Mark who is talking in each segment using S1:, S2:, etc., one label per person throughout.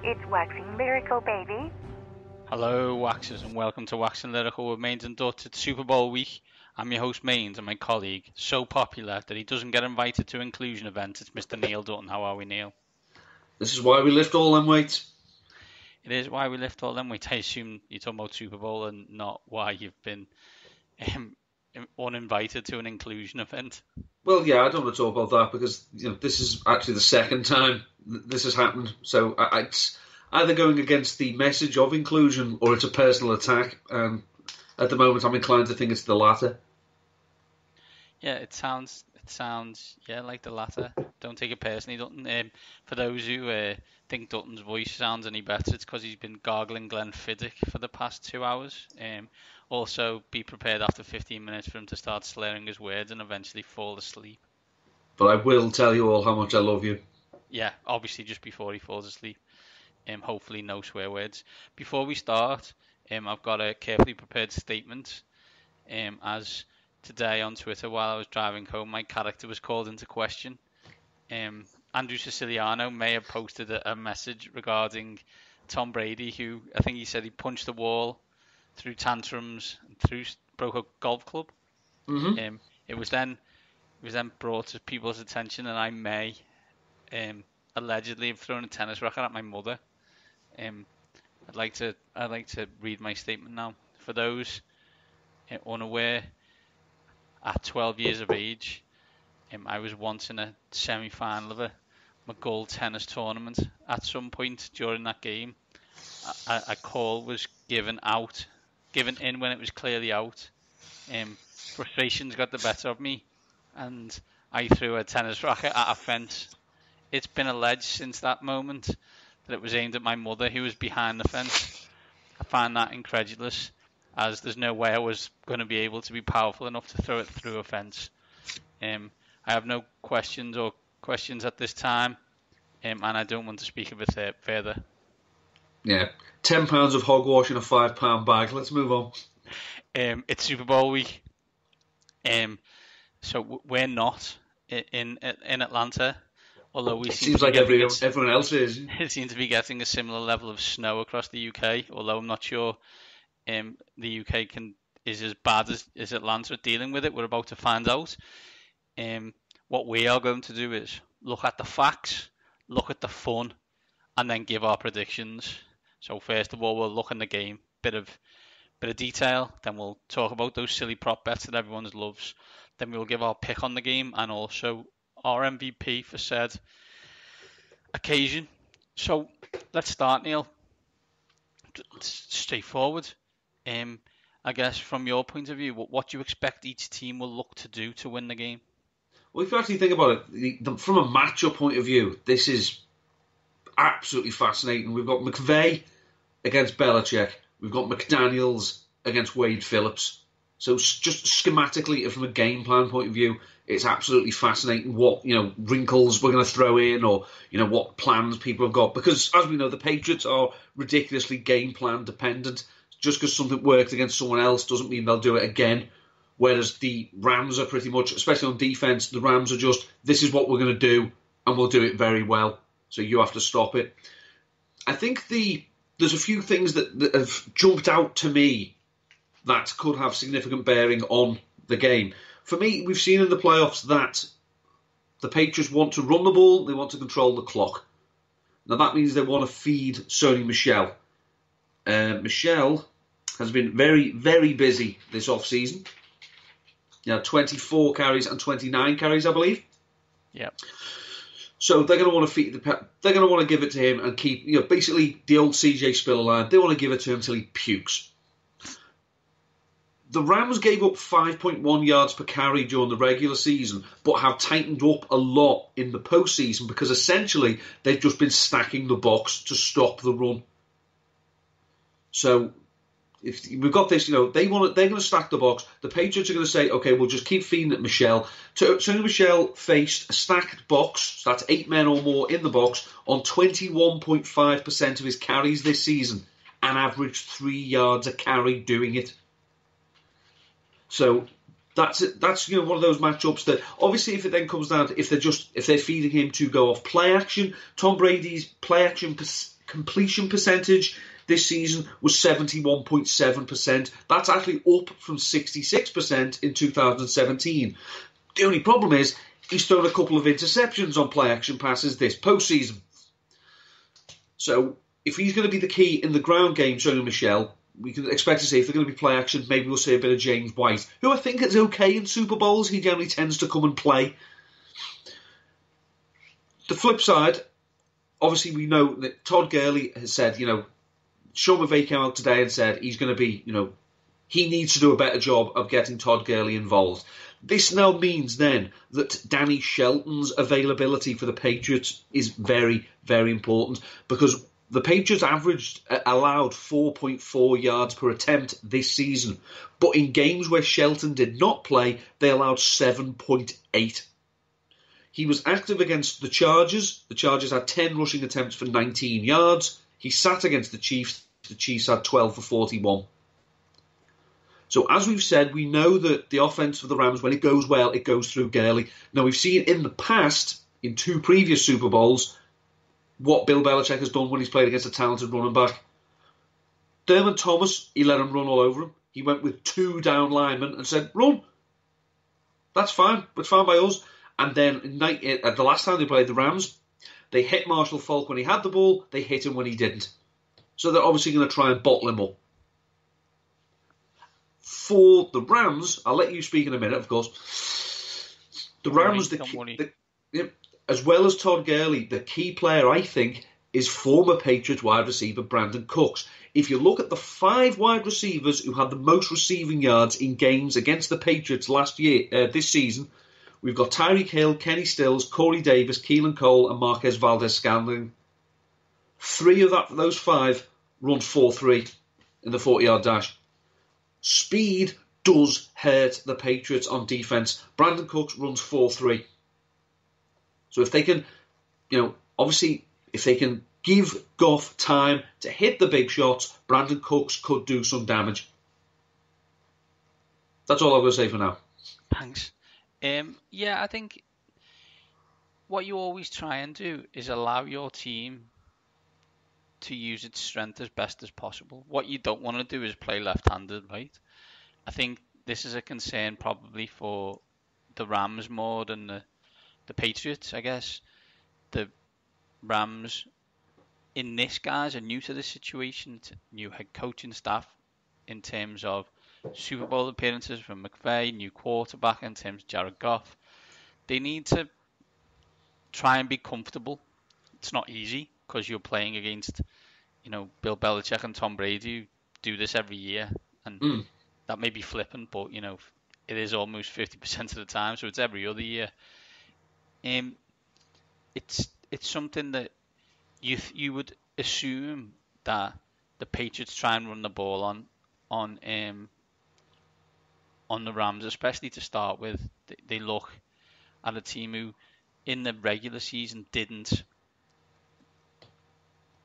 S1: It's Waxing Lyrical, baby.
S2: Hello, Waxers, and welcome to Waxing Lyrical with Mains and Dutch. It's Super Bowl week. I'm your host, Mains, and my colleague, so popular that he doesn't get invited to inclusion events. It's Mr. Neil Dutton. How are we, Neil?
S3: This is why we lift all them weights.
S2: It is why we lift all them weights. I assume you're talking about Super Bowl and not why you've been uninvited to an inclusion event.
S3: Well, yeah, I don't want to talk about that because this is actually the second time this has happened. So it's either going against the message of inclusion or it's a personal attack. And at the moment, I'm inclined to think it's the latter.
S2: Yeah, it sounds like the latter. Don't take it personally, Dutton. For those who think Dutton's voice sounds any better, it's because he's been gargling Glenfiddich for the past 2 hours. Also, be prepared after 15 minutes for him to start slurring his words and eventually fall asleep.
S3: But I will tell you all how much I love you.
S2: Yeah, obviously just before he falls asleep. Hopefully no swear words. Before we start, I've got a carefully prepared statement. As today on Twitter, while I was driving home, my character was called into question. Andrew Siciliano may have posted a message regarding Tom Brady, who I think he said he punched the wall, threw tantrums, and broke a golf club.
S3: Mm-hmm.
S2: It was then brought to people's attention, and I may allegedly have thrown a tennis racket at my mother. I'd like to read my statement now. For those unaware, at 12 years of age, I was once in a semi-final of a gold tennis tournament. At some point during that game, a call was given in when it was clearly out. Frustrations got the better of me, and I threw a tennis racket at a fence. It's been alleged since that moment that it was aimed at my mother, who was behind the fence. I find that incredulous, as there's no way I was going to be able to be powerful enough to throw it through a fence. I have no questions at this time, and I don't want to speak of it further.
S3: Yeah, £10 of hogwash in a £5 bag. Let's move on.
S2: It's Super Bowl week, so we're not in Atlanta. Although it
S3: seems like everyone else is.
S2: It seems to be getting a similar level of snow across the UK. Although I'm not sure the UK is as bad as Atlanta at dealing with it. We're about to find out. What we are going to do is look at the facts, look at the fun, and then give our predictions. So first of all, we'll look in the game, bit of detail. Then we'll talk about those silly prop bets that everyone loves. Then we'll give our pick on the game and also our MVP for said occasion. So let's start, Neil. It's straightforward. I guess from your point of view, what do you expect each team will look to do to win the game?
S3: Well, if you actually think about it, from a matchup point of view, this is absolutely fascinating. We've got McVay against Belichick. We've got McDaniels against Wade Phillips. So just schematically, from a game plan point of view, it's absolutely fascinating what wrinkles we're going to throw in, or what plans people have got. Because as we know, the Patriots are ridiculously game plan dependent. Just because something worked against someone else doesn't mean they'll do it again. Whereas the Rams are pretty much, especially on defense, the Rams are just, this is what we're going to do, and we'll do it very well. So you have to stop it. I think there's a few things that have jumped out to me that could have significant bearing on the game. For me, we've seen in the playoffs that the Patriots want to run the ball, they want to control the clock. Now that means they want to feed Sony Michel. Michel has been very, very busy this off-season. 24 carries and 29 carries, I believe.
S2: Yeah.
S3: So they're going to want to they're going to want to give it to him and keep, basically the old CJ Spiller line. They want to give it to him until he pukes. The Rams gave up 5.1 yards per carry during the regular season, but have tightened up a lot in the postseason because essentially they've just been stacking the box to stop the run. So if we've got this, they're going to stack the box. The Patriots are going to say, okay, we'll just keep feeding at Michel. Sony Michel faced a stacked box, so that's 8 men or more in the box, on 21.5% of his carries this season, and averaged 3 yards a carry doing it. So that's it. That's one of those matchups that obviously if it then comes down to if they're feeding him to go off play action, Tom Brady's play action completion percentage this season was 71.7%. That's actually up from 66% in 2017. The only problem is he's thrown a couple of interceptions on play action passes this postseason. So if he's going to be the key in the ground game, Sony Michel, we can expect to see if they're going to be play action, maybe we'll see a bit of James White, who I think is okay in Super Bowls. He generally tends to come and play. The flip side, obviously we know that Todd Gurley has said, Sean McVay came out today and said he's going to be, he needs to do a better job of getting Todd Gurley involved. This now means then that Danny Shelton's availability for the Patriots is very, very important, because the Patriots allowed 4.4 yards per attempt this season, but in games where Shelton did not play, they allowed 7.8. He was active against the Chargers. The Chargers had 10 rushing attempts for 19 yards. He sat against the Chiefs. The Chiefs had 12 for 41. So as we've said, we know that the offense for the Rams, when it goes well, it goes through Gurley. Now, we've seen in the past, in 2 previous Super Bowls, what Bill Belichick has done when he's played against a talented running back. Dermot Thomas, he let him run all over him. He went with 2 down linemen and said, run. That's fine. It's fine by us. And then the last time they played the Rams, they hit Marshall Faulk when he had the ball. They hit him when he didn't. So they're obviously going to try and bottle him up. For the Rams, I'll let you speak in a minute, of course. The Rams, as well as Todd Gurley, the key player, I think, is former Patriots wide receiver Brandon Cooks. If you look at the 5 wide receivers who had the most receiving yards in games against the Patriots this season, we've got Tyreek Hill, Kenny Stills, Corey Davis, Keelan Cole, and Marquez Valdez-Scantling. 3 of those 5 run 4.3 in the 40-yard dash. Speed does hurt the Patriots on defense. Brandon Cooks runs 4.3. So if they can, obviously, if they can give Goff time to hit the big shots, Brandon Cooks could do some damage. That's all I'm going to say for now.
S2: Thanks. I think what you always try and do is allow your team to use its strength as best as possible. What you don't want to do is play left-handed, right? I think this is a concern probably for the Rams more than the Patriots, I guess. The Rams, in this, guys, are new to this situation, new head coaching staff in terms of Super Bowl appearances from McVay, new quarterback in terms of Jared Goff. They need to try and be comfortable. It's not easy because you're playing against, Bill Belichick and Tom Brady who do this every year. And that may be flippant, but, it is almost 50% of the time, so it's every other year. It's something that you would assume that the Patriots try and run the ball on the Rams, especially to start with. They look at a team who, in the regular season, didn't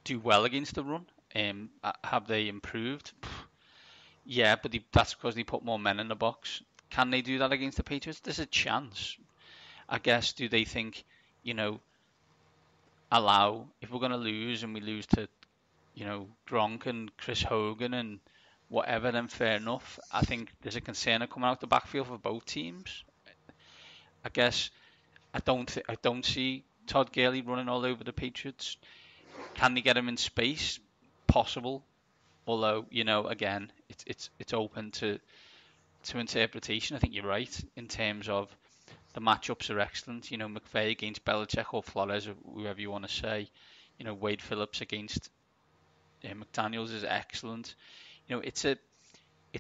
S2: do well against the run. Have they improved? Yeah, but that's because they put more men in the box. Can they do that against the Patriots? There's a chance. I guess, do they think, if we're going to lose and we lose to, Gronk and Chris Hogan and whatever, then fair enough. I think there's a concern of coming out the backfield for both teams. I guess I don't see Todd Gurley running all over the Patriots. Can they get him in space? Possible. Although, again, it's open to interpretation. I think you're right in terms of the matchups are excellent. McVay against Belichick or Flores, or whoever you want to say. Wade Phillips against McDaniels is excellent. It's a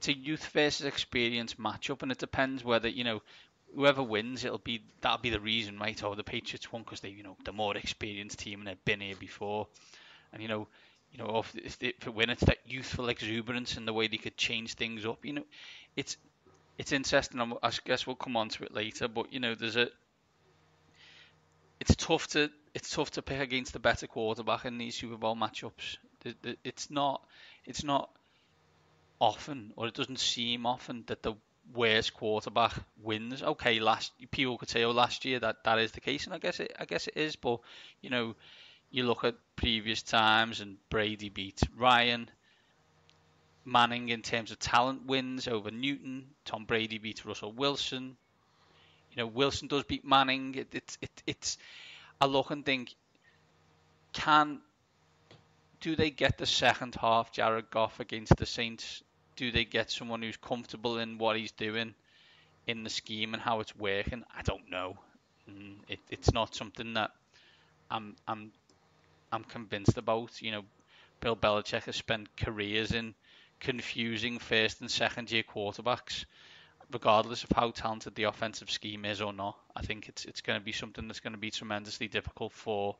S2: youth versus experience matchup, and it depends whether whoever wins, that'll be the reason, right? Oh, the Patriots won because they the more experienced team and they've been here before, and if they win, it's that youthful exuberance and the way they could change things up. It's interesting. I guess we'll come on to it later, but it's tough to pick against the better quarterback in these Super Bowl matchups. It's not often, or it doesn't seem often, that the worst quarterback wins. Okay, people could say, last year that is the case, and I guess it is, but you look at previous times, and Brady beat Ryan. Manning, in terms of talent, wins over Newton. Tom Brady beats Russell Wilson. Wilson does beat Manning. It's I look and think, do they get the second half Jared Goff against the Saints? Do they get someone who's comfortable in what he's doing, in the scheme and how it's working? I don't know. It's not something that I'm convinced about. Bill Belichick has spent careers in confusing first and second year quarterbacks, regardless of how talented the offensive scheme is or not. I think it's going to be something that's going to be tremendously difficult for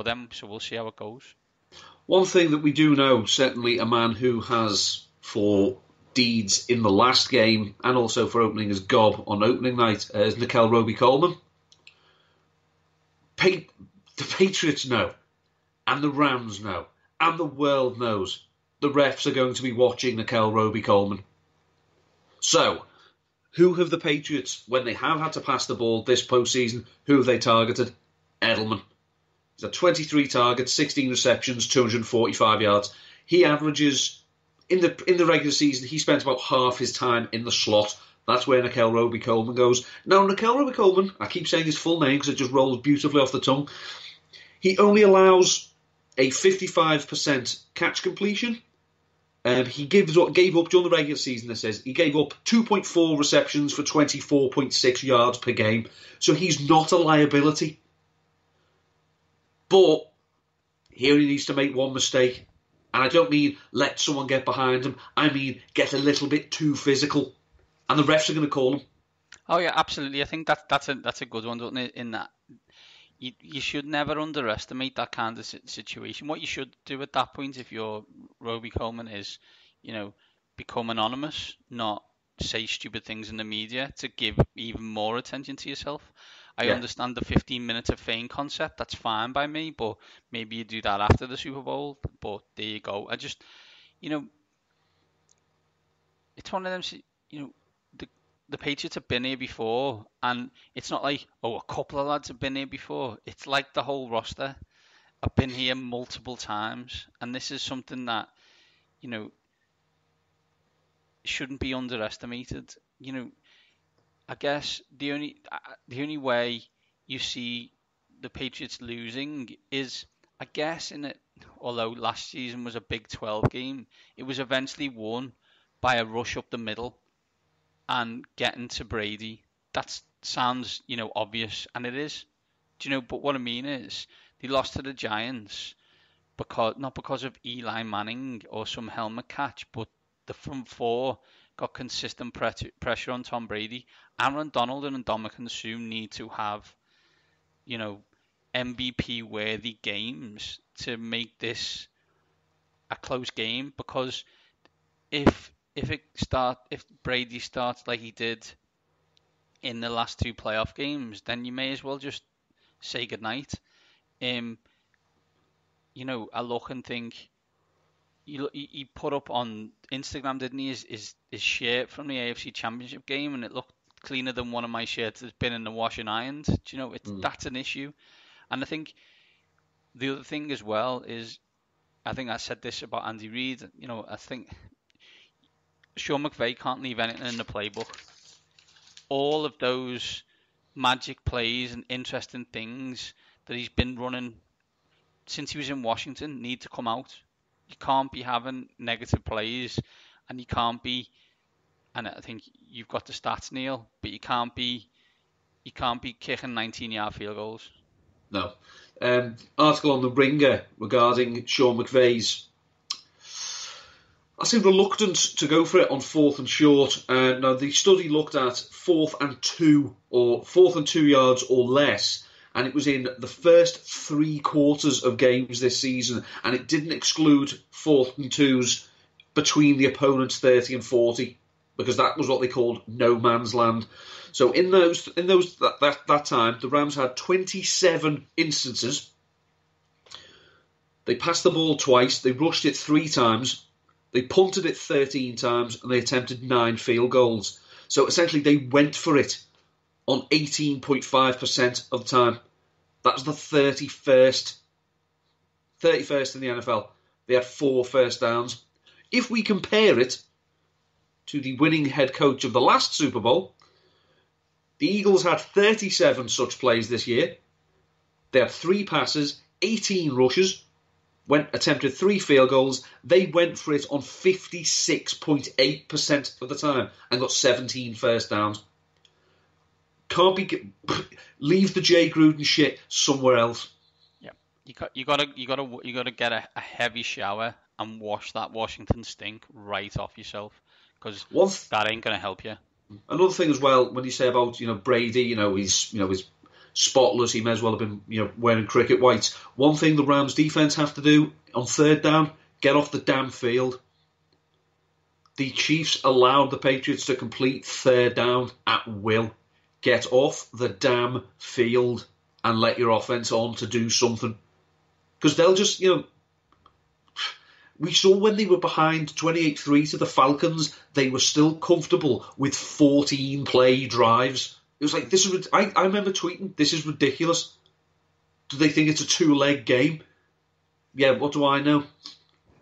S2: them. So we'll see how it goes.
S3: One thing that we do know, certainly a man who has, for deeds in the last game and also for opening his gob on opening night, is Nickel Roby-Coleman. The Patriots know, and the Rams know, and the world knows the refs are going to be watching Nickel Roby-Coleman. So, who have the Patriots, when they have had to pass the ball this postseason, who have they targeted? Edelman. He's had 23 targets, 16 receptions, 245 yards. He averages, in the regular season, he spends about half his time in the slot. That's where Nickel Roby-Coleman goes. Now, Nickel Roby-Coleman, I keep saying his full name because it just rolls beautifully off the tongue. He only allows a 55% catch completion. He gave up during the regular season, it says, he gave up 2.4 receptions for 24.6 yards per game. So he's not a liability. But here he needs to make one mistake. And I don't mean let someone get behind him. I mean get a little bit too physical. And the refs are going to call him.
S2: Oh yeah, absolutely. I think that's a good one, doesn't it? In that you should never underestimate that kind of situation. What you should do at that point, if you're Roby-Coleman, is become anonymous, not say stupid things in the media to give even more attention to yourself. I understand the 15 minutes of fame concept. That's fine by me, but maybe you do that after the Super Bowl. But there you go. I just, it's one of them. The Patriots have been here before, and it's not like, a couple of lads have been here before. It's like the whole roster have been here multiple times, and this is something that shouldn't be underestimated. I guess the only way you see the Patriots losing is, I guess, although last season was a Big 12 game, it was eventually won by a rush up the middle and getting to Brady. That sounds, obvious, and it is. But what I mean is, they lost to the Giants not because of Eli Manning or some helmet catch, but the front four got consistent pressure on Tom Brady. Aaron Donald and Ndamukong Suh need to have, MVP-worthy games to make this a close game, because if Brady starts like he did in the last two playoff games, then you may as well just say goodnight. I look and think, he put up on Instagram, didn't he, his shirt from the AFC Championship game, and it looked cleaner than one of my shirts that's been in the wash and ironed. That's an issue. And I think the other thing as well is, I think I said this about Andy Reid, I think Sean McVay can't leave anything in the playbook. All of those magic plays and interesting things that he's been running since he was in Washington need to come out. You can't be having negative plays, and you can't be, and I think you've got the stats, Neil, but you can't be kicking 19-yard field goals.
S3: No. Article on the Ringer regarding Sean McVay's, I say, reluctance to go for it on 4th and short. Now, the study looked at 4th and 2 yards or less, and it was in the first 3 quarters of games this season, and it didn't exclude 4th and 2s between the opponent's 30 and 40, because that was what they called no man's land. So in that time, the Rams had 27 instances. They passed the ball twice, they rushed it 3 times, they punted it 13 times, and they attempted 9 field goals. So essentially they went for it on 18.5% of the time. That was the 31st 31st in the NFL. They had 4 first downs. If we compare it to the winning head coach of the last Super Bowl, the Eagles had 37 such plays this year. They had 3 passes, 18 rushes, attempted 3 field goals. They went for it on 56.8% of the time and got 17 first downs. Leave the Jay Gruden shit somewhere else.
S2: Yeah, you gotta get a heavy shower and wash that Washington stink right off yourself, because that ain't gonna help you.
S3: Another thing as well, when you say about Brady, he's spotless. He may as well have been wearing cricket whites. One thing the Rams defense have to do on third down: get off the damn field. The Chiefs allowed the Patriots to complete third down at will. Get off the damn field and let your offense on to do something. Because they'll just, we saw when they were behind 28-3 to the Falcons, they were still comfortable with 14-play drives. It was like, I remember tweeting, this is ridiculous. Do they think it's a 2-leg game? Yeah, what do I know?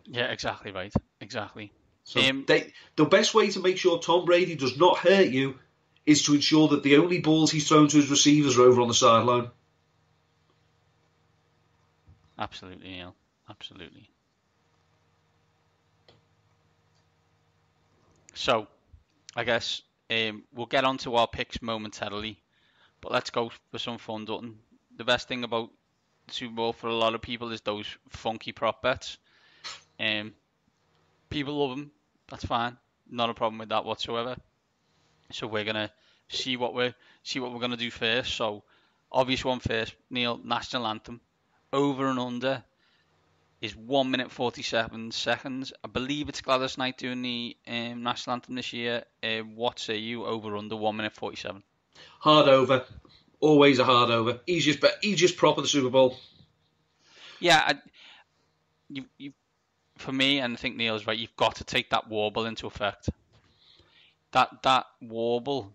S2: Yeah, exactly right. Exactly.
S3: So the best way to make sure Tom Brady does not hurt you is to ensure that the only balls he's thrown to his receivers are over on the sideline.
S2: Absolutely, Neil. Absolutely. So, I guess we'll get on to our picks momentarily, but let's go for some fun, Dutton. The best thing about the Super Bowl for a lot of people is those funky prop bets. People love them. That's fine. Not a problem with that whatsoever. So we're gonna see what we're gonna do first. So, obvious one first, Neil. National anthem. Over and under is 1 minute 47 seconds. I believe it's Gladys Knight doing the national anthem this year. What say you? Over under 1 minute 47.
S3: Hard over. Always a hard over. Easiest prop of the Super Bowl.
S2: Yeah, for me, and I think Neil's right, you've got to take that warble into effect. That warble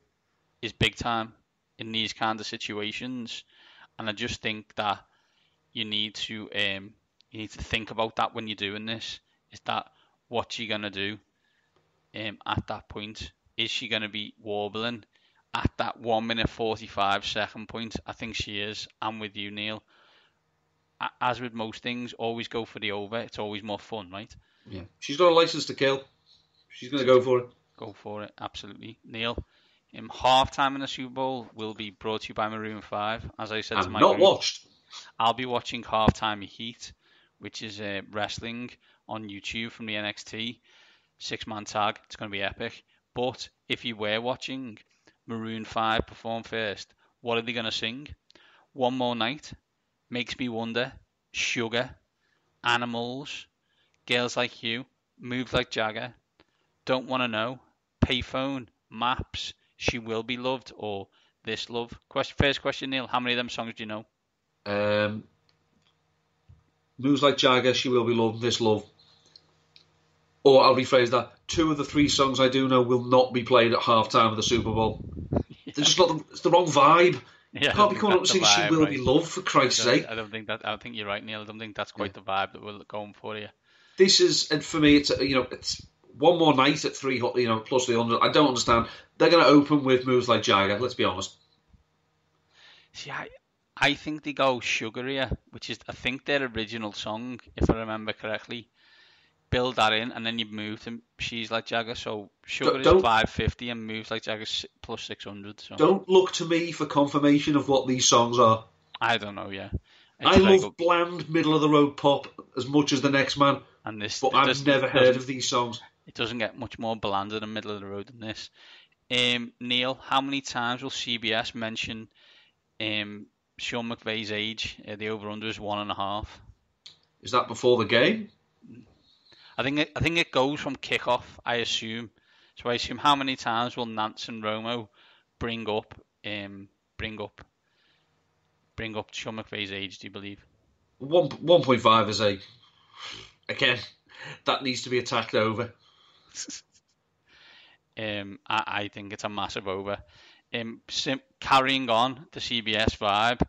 S2: is big time in these kind of situations, and I just think that you need to think about that when you're doing this. Is that what you're gonna do at that point? Is she gonna be warbling at that 1 minute 45 second point? I think she is. I'm with you, Neil. As with most things, always go for the over. It's always more fun, right?
S3: Yeah, she's got a license to kill. She's gonna go for it.
S2: Go for it, absolutely, Neil. Halftime in the Super Bowl will be brought to you by Maroon 5. As I said to my group,
S3: watched.
S2: I'll be watching Halftime of Heat, which is wrestling on YouTube from the NXT 6-man tag. It's going to be epic. But if you were watching Maroon 5 perform first, what are they going to sing? One More Night, Makes Me Wonder, Sugar, Animals, Girls Like You, Move Like Jagger, Don't Wanna Know, Payphone, Maps, She Will Be Loved, or This Love. First question, Neil, how many of them songs do you know?
S3: Moves Like Jagger, She Will Be Loved, This Love. Or I'll rephrase that. 2 of the 3 songs I do know will not be played at halftime of the Super Bowl. Yeah. They're just not. It's the wrong vibe.
S2: Yeah,
S3: can't be coming up and saying She Will Be Loved, for Christ's sake.
S2: I don't think you're right, Neil. I don't think that's quite the vibe that we're going for here.
S3: This is, and for me, it's One More Night at 3, plus 300. I don't understand. They're going to open with Moves Like Jagger. Let's be honest.
S2: See, I think they go Sugarier, which is, I think, their original song, if I remember correctly. Build that in, and then you move to She's Like Jagger. So Sugar is 550 and Moves Like Jagger plus 600. So.
S3: Don't look to me for confirmation of what these songs are.
S2: I don't know, yeah.
S3: I love bland, middle-of-the-road pop as much as the next man, but I've never heard of these songs.
S2: It doesn't get much more bland than middle of the road than this. Neil, how many times will CBS mention Sean McVay's age? The over-under is 1.5.
S3: Is that before the game?
S2: I think it goes from kickoff, I assume. So I assume, how many times will Nance and Romo bring up Sean McVay's age, do you believe?
S3: 1.5 is again, that needs to be attacked over.
S2: I think it's a massive over. Carrying on the CBS vibe,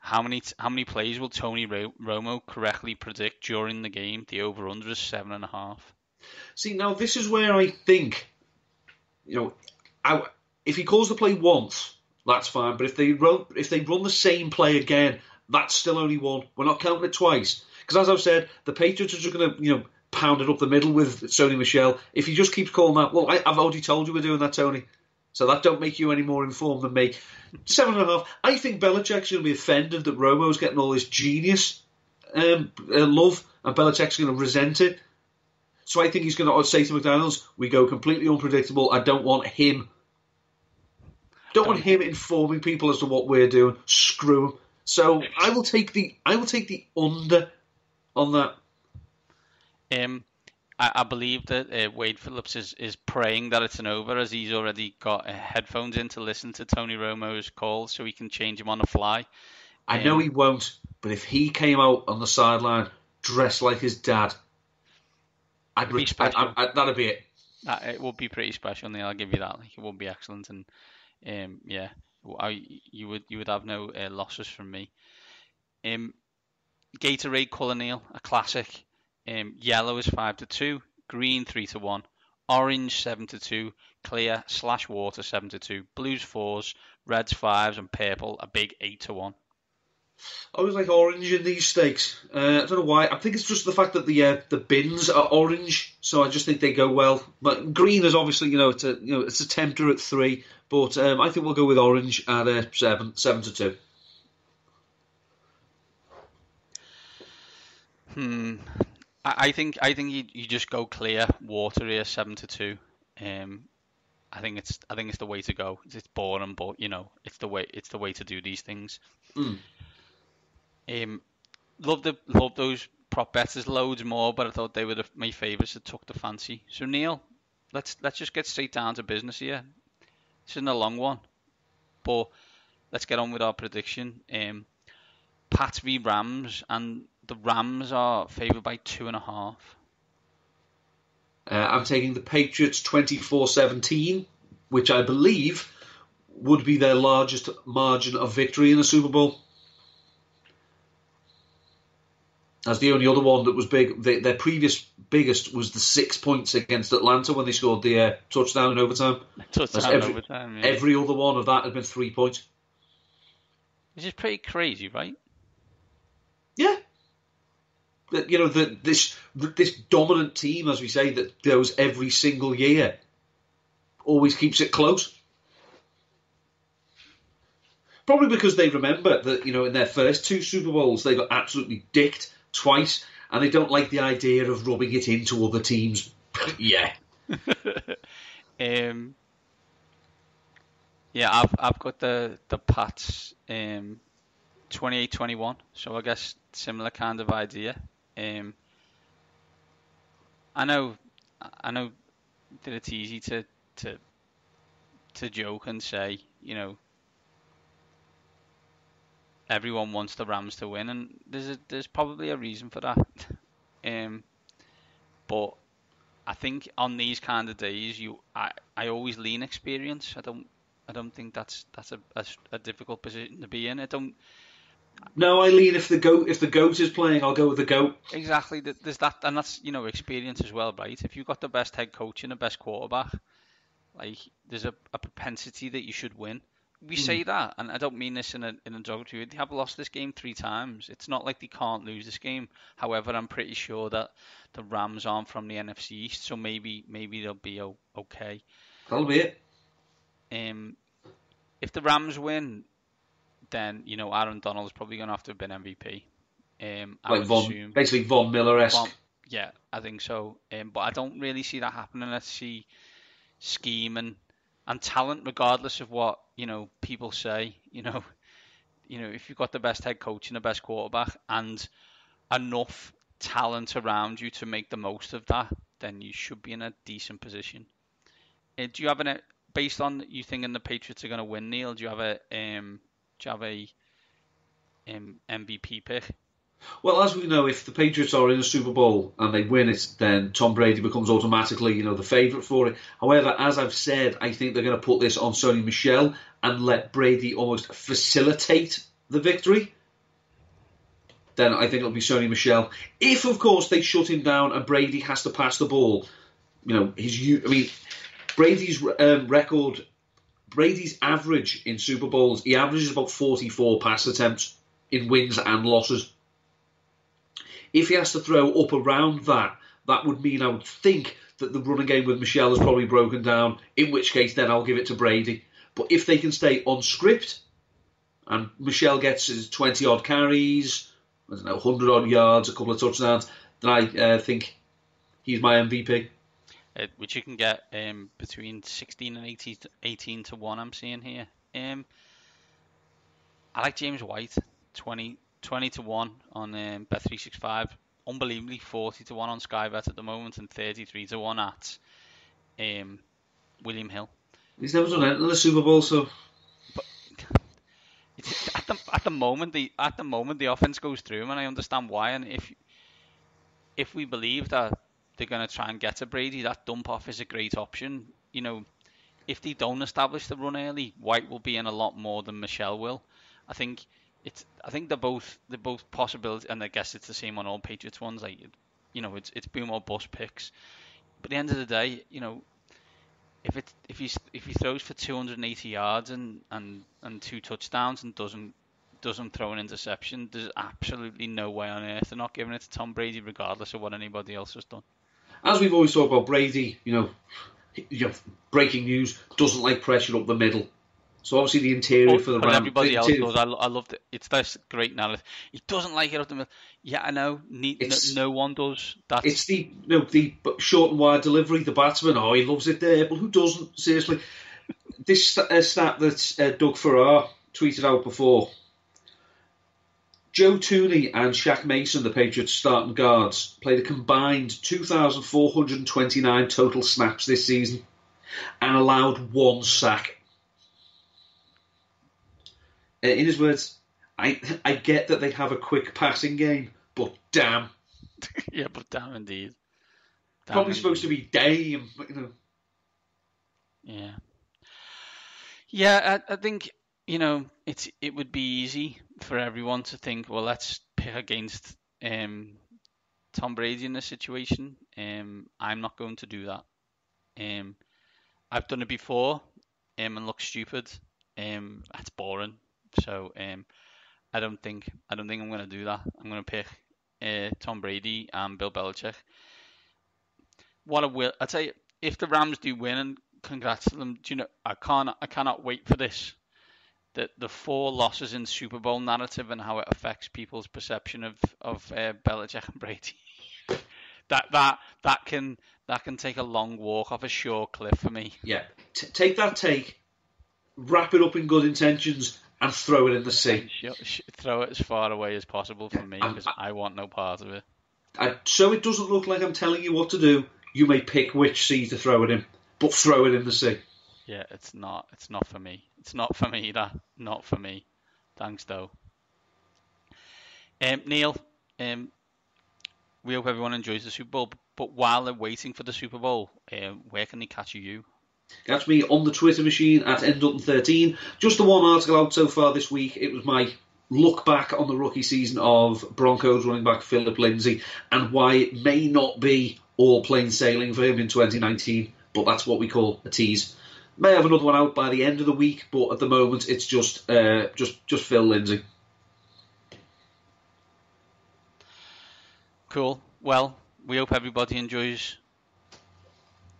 S2: how many plays will Tony Romo correctly predict during the game? The over/under is 7.5.
S3: See, now this is where I think, if he calls the play once, that's fine. But if they run the same play again, that's still only one. We're not counting it twice. Because as I've said, the Patriots are just going to, pound it up the middle with Sony Michel. If he just keeps calling that, well, I've already told you we're doing that, Tony. So that don't make you any more informed than me. 7.5. I think Belichick's going to be offended that Romo's getting all this genius love, and Belichick's going to resent it. So I think he's going to say to McDaniels, we go completely unpredictable. I don't want him. Don't want him informing people as to what we're doing. Screw him. So I will take the under on that.
S2: I believe that Wade Phillips is praying that it's an over, as he's already got headphones in to listen to Tony Romo's calls, so he can change him on the fly.
S3: I know he won't, but if he came out on the sideline dressed like his dad, that'd be it.
S2: It would be pretty special, Neil. I'll give you that. It would be excellent, and you would have no losses from me. Gatorade colour, Neil, a classic. Yellow is 5-2, green 3-1, orange 7-2, clear / water 7-2, blues 4s, reds 5s, and purple a big 8-1.
S3: I always like orange in these stakes. I don't know why. I think it's just the fact that the bins are orange, so I just think they go well. But green is obviously it's a tempter at 3, but I think we'll go with orange at 7-2.
S2: I think you just go clear water here 7-2. I think it's the way to go. It's boring, but it's the way to do these things. Love those prop bets loads more, but I thought they were my favourites that took the fancy. So Neil, let's just get straight down to business here. This isn't a long one, but let's get on with our prediction. Pats v Rams, and the Rams are favoured by 2.5.
S3: I'm taking the Patriots 24-17, which I believe would be their largest margin of victory in the Super Bowl. As the only other one that was big, their previous biggest was the 6 points against Atlanta when they scored the touchdown in overtime.
S2: Overtime, yeah.
S3: Every other one of that had been 3 points.
S2: Which is pretty crazy, right?
S3: Yeah. This dominant team, as we say, that goes every single year, always keeps it close. Probably because they remember that, in their first 2 Super Bowls, they got absolutely dicked twice, and they don't like the idea of rubbing it into other teams. Yeah.
S2: I've got the Pats 28-21, so I guess similar kind of idea. I know that it's easy to joke and say, everyone wants the Rams to win, and there's probably a reason for that. But I think on these kind of days, I always lean experience. I don't think that's a difficult position to be in.
S3: No, I lean if the goat is playing, I'll go with the goat.
S2: Exactly. There's that, and that's experience as well, right? If you've got the best head coach and the best quarterback, like there's a propensity that you should win. We say that, and I don't mean this in a derogatory way. They have lost this game 3 times. It's not like they can't lose this game. However, I'm pretty sure that the Rams aren't from the NFC East, so maybe they'll be okay.
S3: That'll be it.
S2: If the Rams win, then Aaron Donald's probably going to have to have been MVP.
S3: Basically Von Miller-esque.
S2: Yeah, I think so. But I don't really see that happening. I see scheme and talent, regardless of what people say. If you've got the best head coach and the best quarterback and enough talent around you to make the most of that, then you should be in a decent position. Do you have based on you thinking the Patriots are going to win, Neil? Do you have a MVP pick?
S3: Well, as we know, if the Patriots are in a Super Bowl and they win it, then Tom Brady becomes automatically, the favourite for it. However, as I've said, I think they're going to put this on Sony Michel and let Brady almost facilitate the victory. then I think it'll be Sony Michel. If, of course, they shut him down and Brady has to pass the ball, Brady's record, Brady's average in Super Bowls, he averages about 44 pass attempts in wins and losses. If he has to throw up around that, that would mean I would think that the running game with Michel is probably broken down, in which case then I'll give it to Brady. But if they can stay on script, and Michel gets his 20-odd carries, 100-odd yards, a couple of touchdowns, then I think he's my MVP.
S2: Which you can get between 16 and 18 to 1, I'm seeing here. I like James White, 20 to 1 on Bet365. Unbelievably 40 to 1 on Sky Bet at the moment, and 33 to 1 at William Hill.
S3: He's never done anything in the Super Bowl, so.
S2: But at the moment the offense goes through him, and I understand why. And if we believe that they're going to try and get to Brady, that dump off is a great option. If they don't establish the run early, White will be in a lot more than Michel will. I think they're both possibilities, and I guess it's the same on all Patriots ones. It's boom or bust picks. But at the end of the day, if he throws for 280 yards and 2 touchdowns and doesn't throw an interception, there's absolutely no way on earth they're not giving it to Tom Brady, regardless of what anybody else has done.
S3: As we've always talked about, Brady, breaking news, doesn't like pressure up the middle. So obviously the interior for the Rams.
S2: Everybody else does. I loved it. It's this great narrative. He doesn't like it up the middle. Yeah, I know. No one does. It's
S3: the short and wide delivery. The batsman, he loves it there. But who doesn't? Seriously. This stat that Doug Farrar tweeted out before. Joe Tooney and Shaq Mason, the Patriots starting guards, played a combined 2,429 total snaps this season and allowed 1 sack. In his words, I get that they have a quick passing game, but damn.
S2: Yeah, but damn indeed.
S3: Probably supposed to be damn, but
S2: Yeah. Yeah, I think, it would be easy for everyone to think, well, let's pick against Tom Brady in this situation. I'm not going to do that. I've done it before and looked stupid. That's boring. So I don't think I'm going to do that. I'm going to pick Tom Brady and Bill Belichick. I tell you, if the Rams do win, and congrats to them. I cannot wait for this. The 4 losses in Super Bowl narrative and how it affects people's perception of Belichick and Brady. that can take a long walk off a short cliff for me.
S3: Yeah, take that take, wrap it up in good intentions, and throw it in the sea.
S2: Throw it as far away as possible from me, because I want no part of it.
S3: So it doesn't look like I'm telling you what to do. You may pick which sea to throw it in, but throw it in the sea.
S2: Yeah, it's not for me. It's not for me, not for me. Thanks, though. Neil, we hope everyone enjoys the Super Bowl, but while they're waiting for the Super Bowl, where can they catch you?
S3: Catch me on the Twitter machine at ndutton13. Just the one article out so far this week. It was my look back on the rookie season of Broncos running back Philip Lindsay and why it may not be all plain sailing for him in 2019, but that's what we call a tease. May have another one out by the end of the week, but at the moment it's just Phil Lindsay.
S2: Cool. Well, we hope everybody enjoys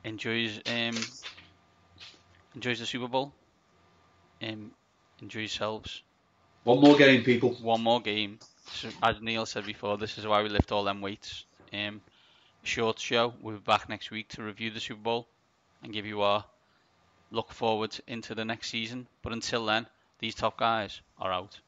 S2: the Super Bowl. Enjoy yourselves.
S3: One more game, people.
S2: One more game. So, as Neil said before, this is why we lift all them weights. Short show. We'll be back next week to review the Super Bowl and give you our look forward into the next season. But until then, these top guys are out.